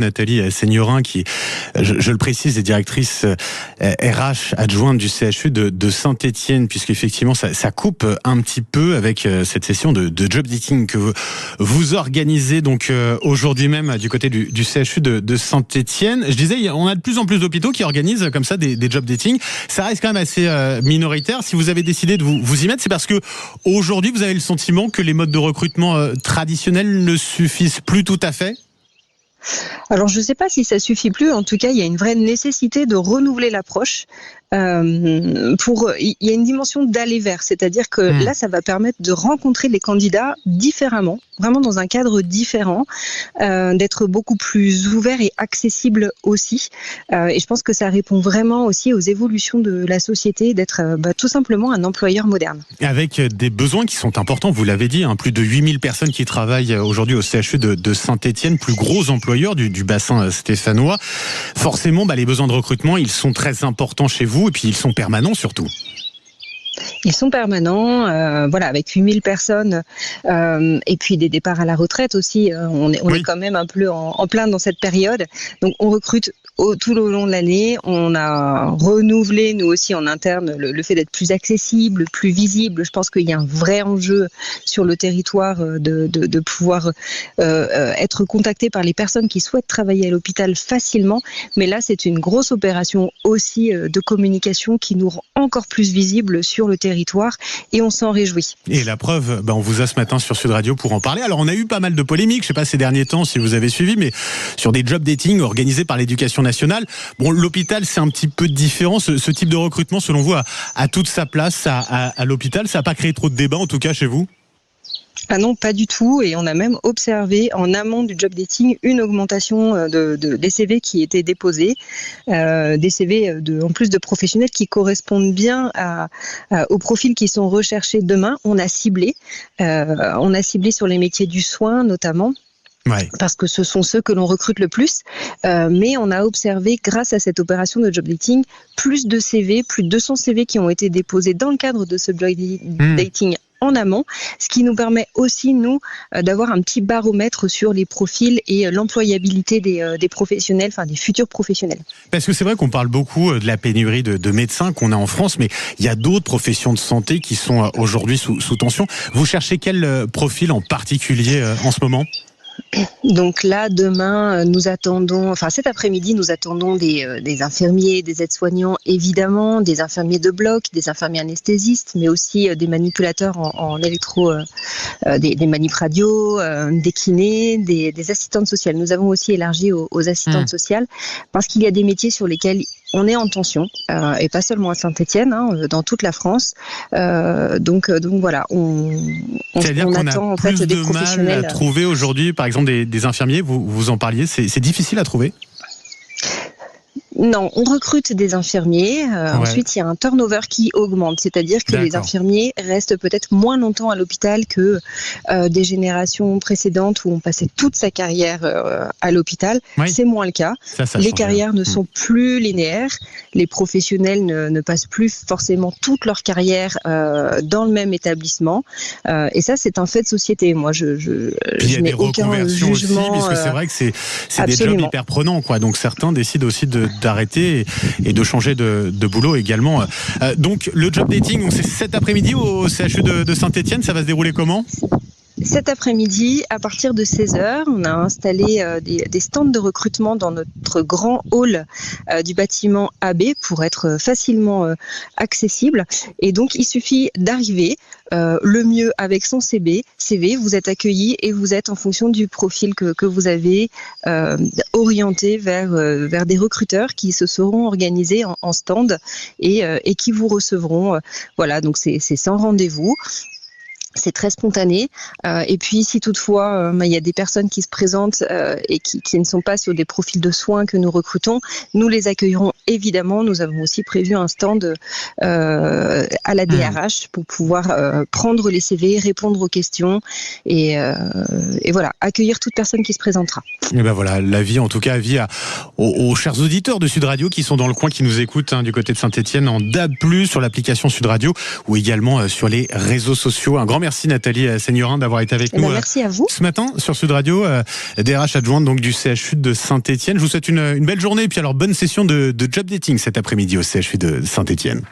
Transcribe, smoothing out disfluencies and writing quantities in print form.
Nathalie Seignerin, qui, je le précise, est directrice RH adjointe du CHU de Saint-Étienne, puisqu'effectivement ça coupe un petit peu avec cette session de job dating que vous organisez donc aujourd'hui même du côté du CHU de Saint-Étienne. Je disais, on a de plus en plus d'hôpitaux qui organisent comme ça des job dating. Ça reste quand même assez minoritaire. Si vous avez décidé de vous y mettre, c'est parce que aujourd'hui vous avez le sentiment que les modes de recrutement traditionnels ne suffisent plus tout à fait. Alors, je ne sais pas si ça suffit plus. En tout cas, il y a une vraie nécessité de renouveler l'approche. Il y a une dimension d'aller vers, c'est-à-dire que là, ça va permettre de rencontrer les candidats différemment, vraiment dans un cadre différent, d'être beaucoup plus ouvert et accessible aussi. Et je pense que ça répond vraiment aussi aux évolutions de la société, d'être tout simplement un employeur moderne. Avec des besoins qui sont importants, vous l'avez dit, plus de 8000 personnes qui travaillent aujourd'hui au CHU de Saint-Étienne, plus gros employeur du bassin stéphanois. Forcément, les besoins de recrutement, ils sont très importants chez vous, et puis ils sont permanents surtout. Ils sont permanents, avec 8000 personnes et puis des départs à la retraite aussi. On est quand même un peu en plein dans cette période. Donc on recrute tout au long de l'année. On a renouvelé, nous aussi en interne, le fait d'être plus accessible, plus visible. Je pense qu'il y a un vrai enjeu sur le territoire de pouvoir être contacté par les personnes qui souhaitent travailler à l'hôpital facilement. Mais là, c'est une grosse opération aussi de communication qui nous rend encore plus visible sur le territoire et on s'en réjouit. Et la preuve, on vous a ce matin sur Sud Radio pour en parler. Alors on a eu pas mal de polémiques, je sais pas ces derniers temps si vous avez suivi, mais sur des job dating organisés par l'Éducation nationale. Bon, l'hôpital c'est un petit peu différent. Ce type de recrutement, selon vous, a toute sa place à l'hôpital. Ça n'a pas créé trop de débats en tout cas chez vous? Ah non, pas du tout. Et on a même observé en amont du job dating une augmentation des CV qui étaient déposés, des CV en plus de professionnels qui correspondent bien aux profils qui sont recherchés demain. On a ciblé sur les métiers du soin notamment. Ouais. Parce que ce sont ceux que l'on recrute le plus, mais on a observé grâce à cette opération de job dating plus de CV, plus de 200 CV qui ont été déposés dans le cadre de ce job dating en amont, ce qui nous permet aussi, nous, d'avoir un petit baromètre sur les profils et l'employabilité des professionnels, des futurs professionnels. Parce que c'est vrai qu'on parle beaucoup de la pénurie de médecins qu'on a en France, mais il y a d'autres professions de santé qui sont aujourd'hui sous tension. Vous cherchez quel profil en particulier en ce moment ? Donc là, demain, cet après-midi, nous attendons des infirmiers, des aides-soignants, évidemment, des infirmiers de bloc, des infirmiers anesthésistes, mais aussi des manipulateurs en électro, des manip radio, des kinés, des assistantes sociales. Nous avons aussi élargi aux assistantes sociales parce qu'il y a des métiers sur lesquels on est en tension, et pas seulement à Saint-Étienne, dans toute la France. Donc voilà, on attend en fait des professionnels. C'est-à-dire qu'on a plus de mal à trouver aujourd'hui, par exemple, des infirmiers, vous en parliez, c'est difficile à trouver ? Non, on recrute des infirmiers. Ensuite, il y a un turnover qui augmente, c'est-à-dire que les infirmiers restent peut-être moins longtemps à l'hôpital que des générations précédentes où on passait toute sa carrière à l'hôpital. Oui. C'est moins le cas. Les carrières ne sont plus linéaires. Les professionnels ne passent plus forcément toute leur carrière dans le même établissement. Et ça, c'est un fait de société. Moi, je n'ai aucun jugement. Aussi, parce que c'est vrai que c'est des jobs hyper prenants, quoi. Donc certains décident aussi d'arrêter et de changer de boulot également. Donc le job dating, c'est cet après-midi au CHU de Saint-Étienne, ça va se dérouler comment ? Cet après-midi, à partir de 16h, on a installé des stands de recrutement dans notre grand hall du bâtiment AB pour être facilement accessible. Et donc, il suffit d'arriver, le mieux avec son CV, vous êtes accueilli et vous êtes en fonction du profil que vous avez orienté vers des recruteurs qui se seront organisés en stand et qui vous recevront. Voilà, donc c'est sans rendez-vous. C'est très spontané. Et puis, si toutefois, il y a des personnes qui se présentent et qui ne sont pas sur des profils de soins que nous recrutons, nous les accueillerons évidemment. Nous avons aussi prévu un stand à la DRH pour pouvoir prendre les CV, répondre aux questions et voilà, accueillir toute personne qui se présentera. Et ben voilà, l'avis, en tout cas, avis aux chers auditeurs de Sud Radio qui sont dans le coin, qui nous écoutent du côté de Saint-Étienne en DAB+, sur l'application Sud Radio ou également sur les réseaux sociaux. Un grand grand merci Nathalie Seignerin d'avoir été avec nous. Merci à vous. Ce matin sur Sud Radio, DRH adjointe donc du CHU de Saint-Étienne. Je vous souhaite une belle journée et puis alors bonne session de job dating cet après-midi au CHU de Saint-Étienne.